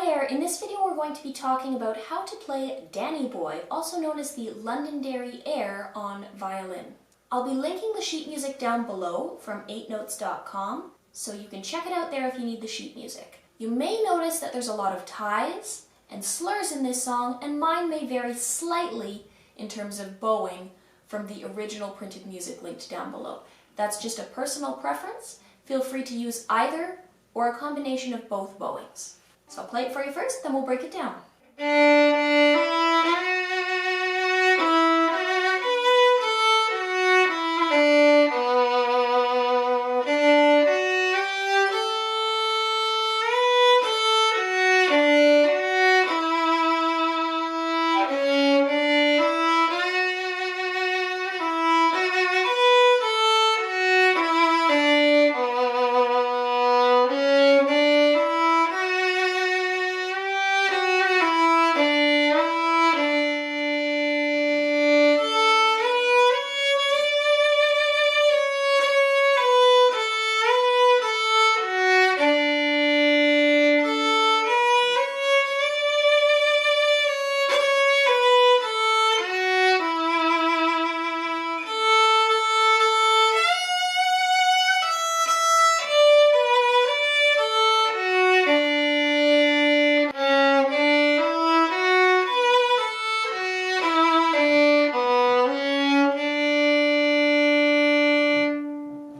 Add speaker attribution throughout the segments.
Speaker 1: Hi there, in this video we're going to be talking about how to play Danny Boy, also known as the Londonderry Air, on violin. I'll be linking the sheet music down below from 8notes.com, so you can check it out there if you need the sheet music. You may notice that there's a lot of ties and slurs in this song, and mine may vary slightly in terms of bowing from the original printed music linked down below. That's just a personal preference. Feel free to use either or a combination of both bowings. So I'll play it for you first, then we'll break it down.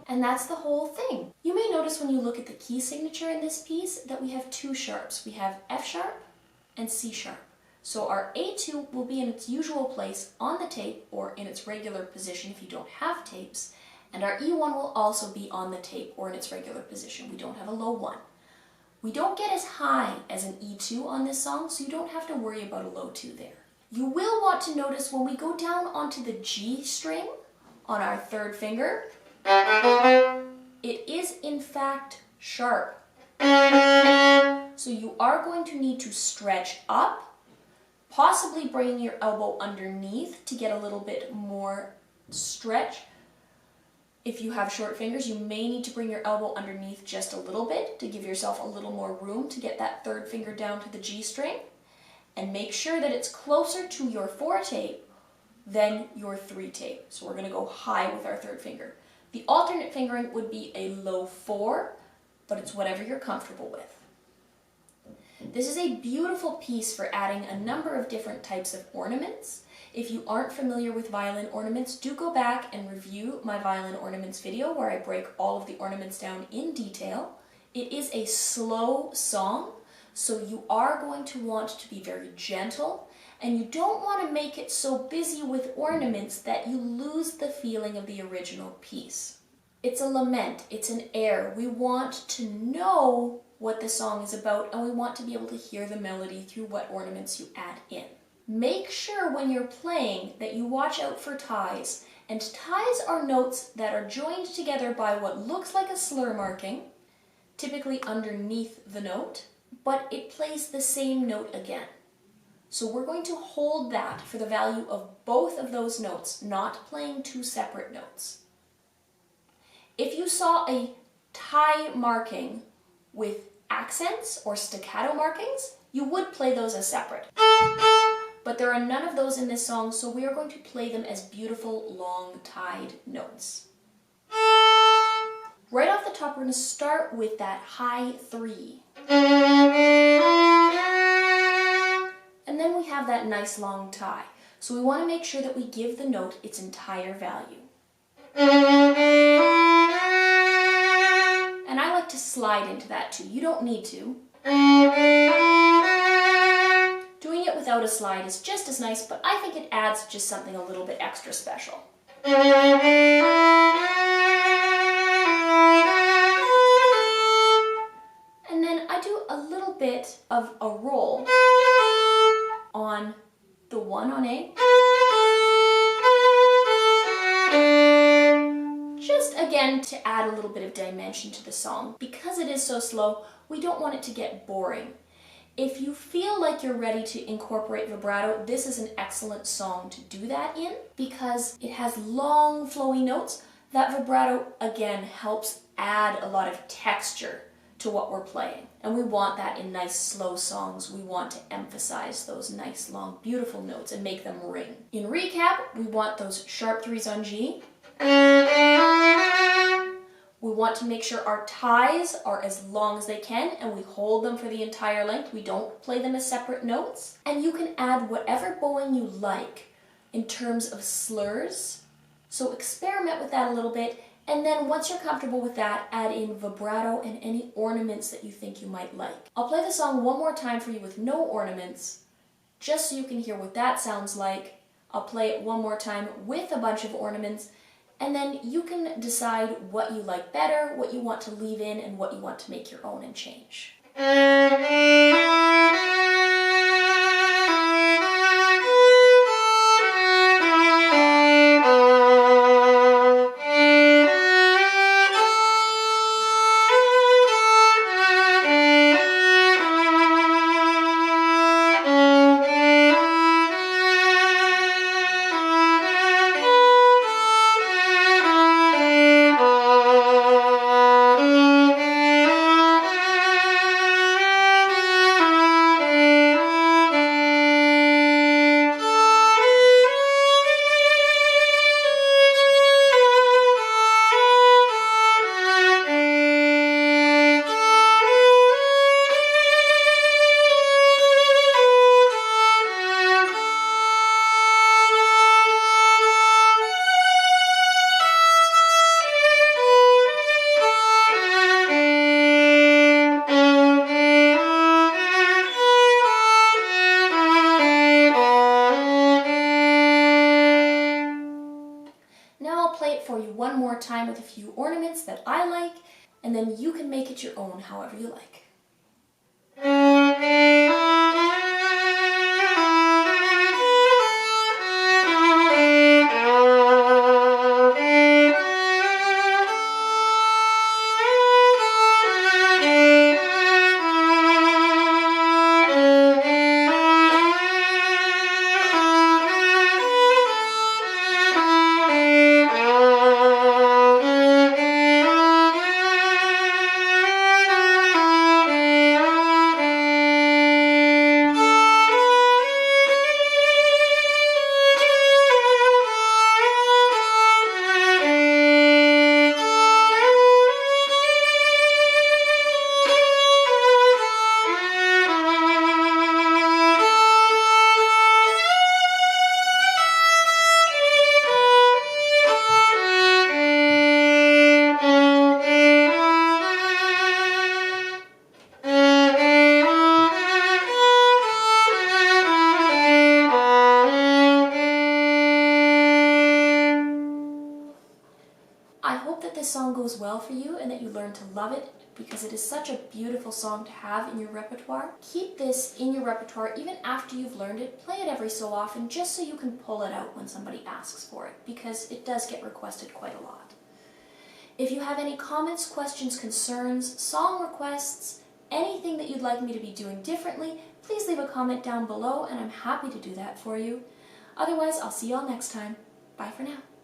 Speaker 1: And that's the whole thing. You may notice when you look at the key signature in this piece that we have two sharps. We have F sharp and C sharp. So our A2 will be in its usual place on the tape or in its regular position if you don't have tapes, and our E1 will also be on the tape or in its regular position. We don't have a low one. We don't get as high as an E2 on this song, so you don't have to worry about a low 2 there. You will want to notice when we go down onto the G string on our third finger, it is in fact sharp. So you are going to need to stretch up, possibly bringing your elbow underneath to get a little bit more stretch. If you have short fingers, you may need to bring your elbow underneath just a little bit to give yourself a little more room to get that third finger down to the G string. And make sure that it's closer to your 4 tape than your 3 tape. So we're going to go high with our third finger. The alternate fingering would be a low 4, but it's whatever you're comfortable with. This is a beautiful piece for adding a number of different types of ornaments. If you aren't familiar with violin ornaments, do go back and review my violin ornaments video where I break all of the ornaments down in detail. It is a slow song, so you are going to want to be very gentle, and you don't want to make it so busy with ornaments that you lose the feeling of the original piece. It's a lament, it's an air. We want to know what the song is about, and we want to be able to hear the melody through what ornaments you add in. Make sure when you're playing that you watch out for ties, and ties are notes that are joined together by what looks like a slur marking, typically underneath the note, but it plays the same note again. So we're going to hold that for the value of both of those notes, not playing two separate notes. If you saw a tie marking with accents or staccato markings, you would play those as separate. But there are none of those in this song, so we are going to play them as beautiful long tied notes. Right off the top, we're going to start with that high 3. And then we have that nice long tie. So we want to make sure that we give the note its entire value. And I like to slide into that too. You don't need to. Doing it without a slide is just as nice, but I think it adds just something a little bit extra special. And then I do a little bit of a roll on the 1 on A. Just again to add a little bit of dimension to the song. Because it is so slow, we don't want it to get boring. If you feel like you're ready to incorporate vibrato, this is an excellent song to do that in because it has long flowy notes. That vibrato again helps add a lot of texture to what we're playing. And we want that in nice slow songs. We want to emphasize those nice long beautiful notes and make them ring. In recap, we want those sharp 3s on G. We want to make sure our ties are as long as they can and we hold them for the entire length. We don't play them as separate notes. And you can add whatever bowing you like in terms of slurs. So experiment with that a little bit, and then once you're comfortable with that, add in vibrato and any ornaments that you think you might like. I'll play the song one more time for you with no ornaments, just so you can hear what that sounds like. I'll play it one more time with a bunch of ornaments, and then you can decide what you like better, what you want to leave in, and what you want to make your own and change. For you one more time with a few ornaments that I like, and then you can make it your own however you like. I hope that this song goes well for you and that you learn to love it, because it is such a beautiful song to have in your repertoire. Keep this in your repertoire even after you've learned it. Play it every so often just so you can pull it out when somebody asks for it, because it does get requested quite a lot. If you have any comments, questions, concerns, song requests, anything that you'd like me to be doing differently, please leave a comment down below and I'm happy to do that for you. Otherwise, I'll see you all next time. Bye for now.